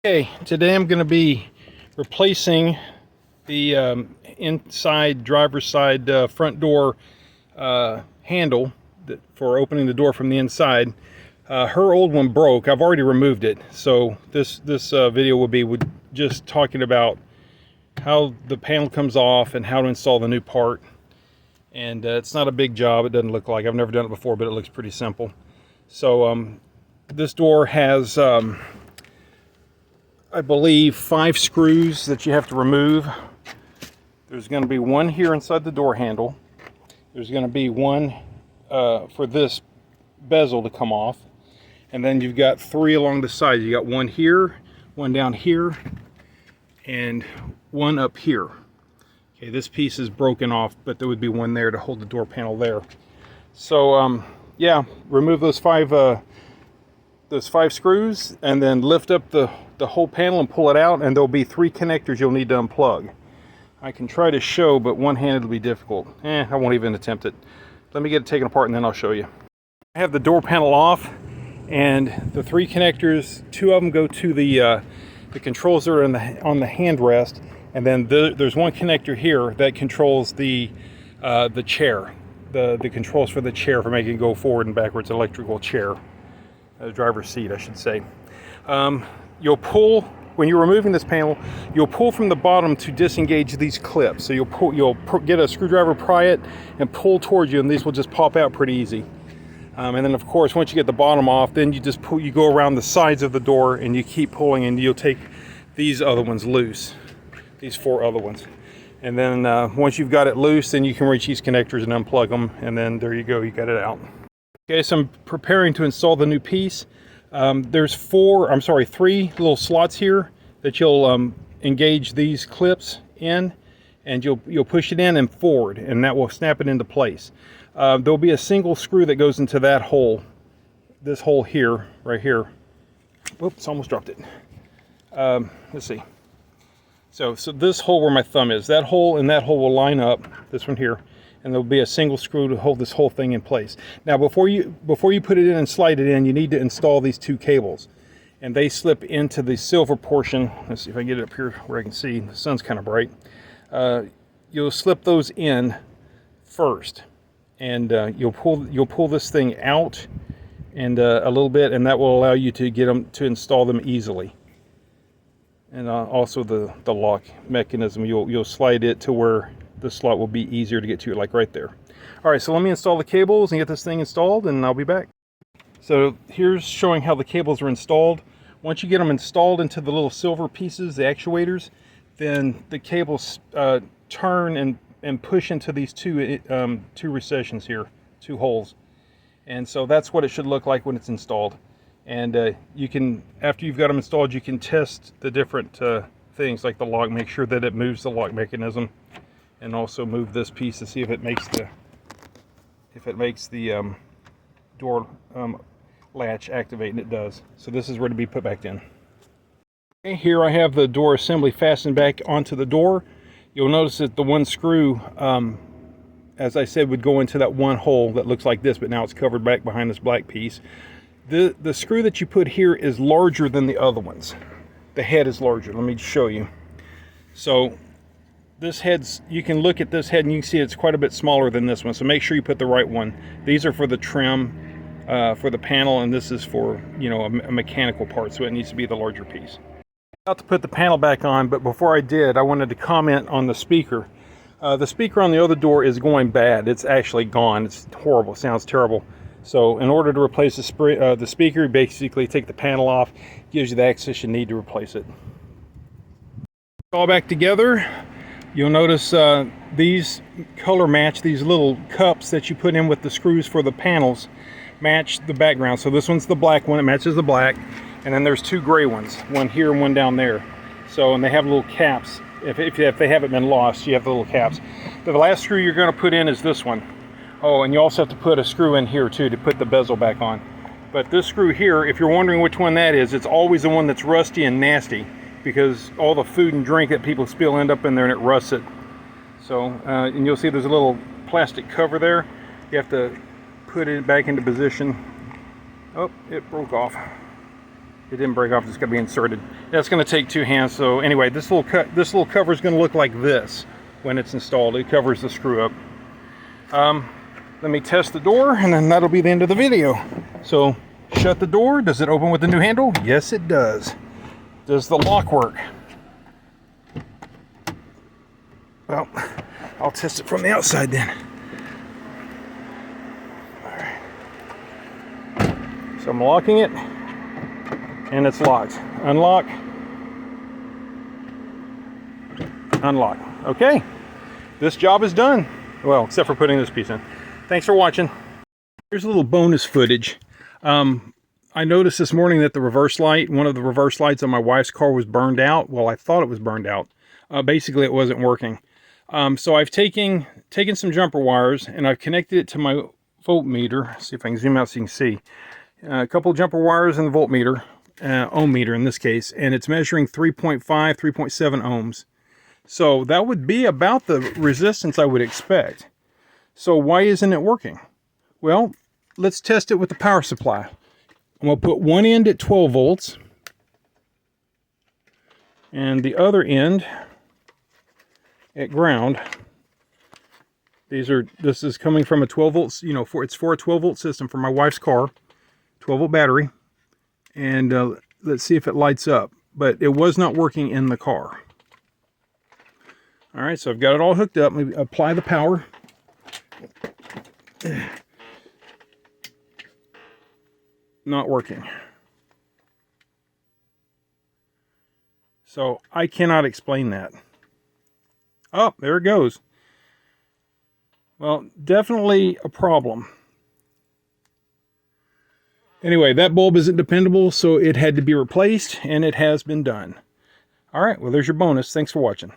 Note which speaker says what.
Speaker 1: Okay, today I'm going to be replacing the inside driver's side front door handle for opening the door from the inside. Her old one broke. I've already removed it, so this video will be just talking about how the panel comes off and how to install the new part. And it's not a big job. It doesn't look like. I've never done it before, but it looks pretty simple. So this door has I believe 5 screws that you have to remove. There's going to be one here inside the door handle. There's going to be one for this bezel to come off, and then you've got 3 along the side. You got one here, one down here, and one up here. Okay, this piece is broken off, but there would be one there to hold the door panel there. So yeah, remove those 5 screws, and then lift up the whole panel and pull it out, and there'll be 3 connectors you'll need to unplug. I can try to show, but one-handed will be difficult. I won't even attempt it. Let me get it taken apart and then I'll show you. I have the door panel off, and the 3 connectors, 2 of them go to the controls that are on the handrest, and then there's one connector here that controls the chair, the controls for the chair for making it go forward and backwards, electrical chair. Driver's seat, I should say. You'll pull, when you're removing this panel, you'll pull from the bottom to disengage these clips. So you'll get a screwdriver, pry it, and pull towards you, and these will just pop out pretty easy. And then, of course, once you get the bottom off, then you just pull. You go around the sides of the door, and you keep pulling, and you'll take these other ones loose, these 4 other ones. And then once you've got it loose, then you can reach these connectors and unplug them, and then there you go, you got it out. Okay, so I'm preparing to install the new piece. There's 3 little slots here that you'll engage these clips in, and you'll push it in and forward, and that will snap it into place. There'll be a single screw that goes into that hole, this hole here, right here. Oops, almost dropped it. Let's see. So this hole where my thumb is, that hole and that hole will line up, this one here, and there'll be a single screw to hold this whole thing in place. Now, before you put it in and slide it in, you need to install these 2 cables, and they slip into the silver portion. Let's see if I can get it up here where I can see. The sun's kind of bright. You'll slip those in first, and you'll pull this thing out and a little bit, and that will allow you to get them to install them easily. And also the lock mechanism, you'll slide it to where the slot will be easier to get to, like right there. All right, so let me install the cables and get this thing installed, and I'll be back. So here's showing how the cables are installed. Once you get them installed into the little silver pieces, the actuators, then the cables turn and push into these 2 recessions here, 2 holes. And so that's what it should look like when it's installed. And you can, after you've got them installed, you can test the different things like the lock, make sure that it moves the lock mechanism, and also move this piece to see if it makes the door latch activate, and it does. So this is ready to be put back in. Okay, here I have the door assembly fastened back onto the door. You'll notice that the one screw, as I said, would go into that one hole that looks like this, but now it's covered back behind this black piece. The screw that you put here is larger than the other ones. The head is larger. Let me show you. So this head's, you can look at this head and you can see it's quite a bit smaller than this one, so make sure you put the right one. These are for the trim for the panel, and this is for, you know, a mechanical part, so it needs to be the larger piece. I'm about to put the panel back on, but before I did, I wanted to comment on the speaker. The speaker on the other door is going bad. It's actually gone. It's horrible. It sounds terrible. So in order to replace the speaker, you basically take the panel off. It gives you the access you need to replace it. All back together. You'll notice these color match, these little cups that you put in with the screws for the panels match the background. So this one's the black one, it matches the black, and then there's 2 gray ones, one here and one down there. So, and they have little caps. If they haven't been lost, you have the little caps. The last screw you're going to put in is this one. Oh, and you also have to put a screw in here too to put the bezel back on. But this screw here, if you're wondering which one that is, it's always the one that's rusty and nasty, because all the food and drink that people spill end up in there and it rusts it. So, and you'll see there's a little plastic cover there. You have to put it back into position. Oh, it broke off. It didn't break off, it's got to be inserted. That's going to take 2 hands. So anyway, this little cover is going to look like this when it's installed. It covers the screw up. Let me test the door, and then that'll be the end of the video. So shut the door. Does it open with the new handle? Yes, it does. Does the lock work? Well, I'll test it from the outside then. All right. So I'm locking it, and it's locked. Unlock. Unlock. Okay. This job is done. Well, except for putting this piece in. Thanks for watching. Here's a little bonus footage. I noticed this morning that the reverse light, one of the reverse lights on my wife's car was burned out. Well, I thought it was burned out. Basically, it wasn't working. So I've taken some jumper wires and I've connected it to my voltmeter. Let's see if I can zoom out so you can see. A couple of jumper wires in the voltmeter, ohm meter in this case, and it's measuring 3.5, 3.7 ohms. So that would be about the resistance I would expect. So why isn't it working? Well, let's test it with the power supply. I'm going to put one end at 12 volts and the other end at ground. This is coming from a 12 volts, it's for a 12 volt system for my wife's car, 12 volt battery. And let's see if it lights up. But it was not working in the car. All right, so I've got it all hooked up. Let me apply the power. Not working. So I cannot explain that. Oh, there it goes. Well, definitely a problem. Anyway, that bulb isn't dependable, so it had to be replaced, and it has been done. All right, well, there's your bonus. Thanks for watching.